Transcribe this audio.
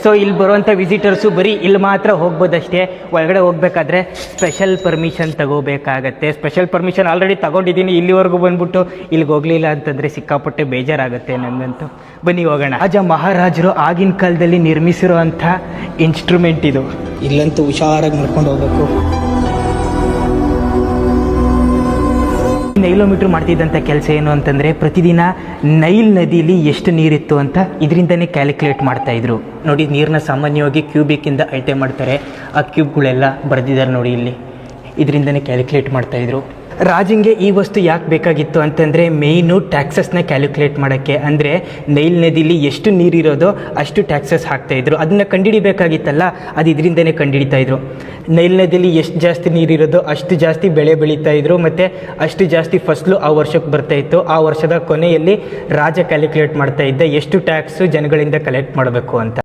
So ಇಲ್ಲಿ ಬರುವಂಥ visitors ಬರೀ ಇಲ್ಲಿ ಮಾತ್ರ ಹೋಗ್ಬೋದಷ್ಟೇ. ಒಳಗಡೆ ಹೋಗ್ಬೇಕಾದ್ರೆ ಸ್ಪೆಷಲ್ ಪರ್ಮಿಷನ್ ತಗೋಬೇಕಾಗತ್ತೆ. ಸ್ಪೆಷಲ್ ಪರ್ಮಿಷನ್ ಆಲ್ರೆಡಿ ತಗೊಂಡಿದ್ದೀನಿ. ಇಲ್ಲಿವರೆಗೂ ಬಂದ್ಬಿಟ್ಟು ಇಲ್ಲಿಗೆ ಹೋಗಲಿಲ್ಲ ಅಂತಂದರೆ ಸಿಕ್ಕಾಪಟ್ಟೆ ಬೇಜಾರಾಗುತ್ತೆ ನನಗಂತೂ. ಬನ್ನಿ ಹೋಗೋಣ. ರಾಜ ಮಹಾರಾಜರು ಆಗಿನ ಕಾಲದಲ್ಲಿ ನಿರ್ಮಿಸಿರೋ ಅಂಥ ಇನ್ಸ್ಟ್ರೂಮೆಂಟ್ ಇದು. ಇಲ್ಲಂತೂ ಹುಷಾರಾಗಿ ನಡ್ಕೊಂಡು ಹೋಗ್ಬೇಕು. ನೈಲೋಮೀಟ್ರ್ ಮಾಡ್ತಿದ್ದಂಥ ಕೆಲಸ ಏನು ಅಂತಂದರೆ ಪ್ರತಿದಿನ ನೈಲ್ ನದಿಲಿ ಎಷ್ಟು ನೀರಿತ್ತು ಅಂತ ಇದರಿಂದನೇ ಕ್ಯಾಲ್ಕುಲೇಟ್ ಮಾಡ್ತಾಯಿದ್ರು. ನೋಡಿ, ನೀರನ್ನ ಸಾಮಾನ್ಯವಾಗಿ ಕ್ಯೂಬಿಕ್ಕಿಂದ ಅಳತೆ ಮಾಡ್ತಾರೆ. ಆ ಕ್ಯೂಬ್ಗಳೆಲ್ಲ ಬರೆದಿದ್ದಾರೆ ನೋಡಿ ಇಲ್ಲಿ, ಇದರಿಂದನೇ ಕ್ಯಾಲ್ಕುಲೇಟ್ ಮಾಡ್ತಾಯಿದ್ರು. ರಾಜಂಗೆ ಈ ವಸ್ತು ಯಾಕೆ ಬೇಕಾಗಿತ್ತು ಅಂತಂದರೆ ಮೇಯ್ನು ಟ್ಯಾಕ್ಸಸ್ನ ಕ್ಯಾಲ್ಕುಲೇಟ್ ಮಾಡೋಕ್ಕೆ. ಅಂದರೆ ನೈಲ್ ನದಿಲಿ ಎಷ್ಟು ನೀರಿರೋದೋ ಅಷ್ಟು ಟ್ಯಾಕ್ಸಸ್ ಹಾಕ್ತಾಯಿದ್ರು. ಅದನ್ನು ಕಂಡುಹಿಡಿಬೇಕಾಗಿತ್ತಲ್ಲ, ಅದು ಇದರಿಂದನೇ ಕಂಡುಹಿಡಿತಾಯಿದ್ರು. ನೈಲ್ ನದಿಲಿ ಎಷ್ಟು ಜಾಸ್ತಿ ನೀರಿರೋದೋ ಅಷ್ಟು ಜಾಸ್ತಿ ಬೆಳೆ ಬೆಳೀತಾಯಿದ್ರು ಮತ್ತು ಅಷ್ಟು ಜಾಸ್ತಿ ಫಸಲು ಆ ವರ್ಷಕ್ಕೆ ಬರ್ತಾಯಿತ್ತು. ಆ ವರ್ಷದ ಕೊನೆಯಲ್ಲಿ ರಾಜ ಕ್ಯಾಲ್ಕುಲೇಟ್ ಮಾಡ್ತಾಯಿದ್ದ ಎಷ್ಟು ಟ್ಯಾಕ್ಸು ಜನಗಳಿಂದ ಕಲೆಕ್ಟ್ ಮಾಡಬೇಕು ಅಂತ.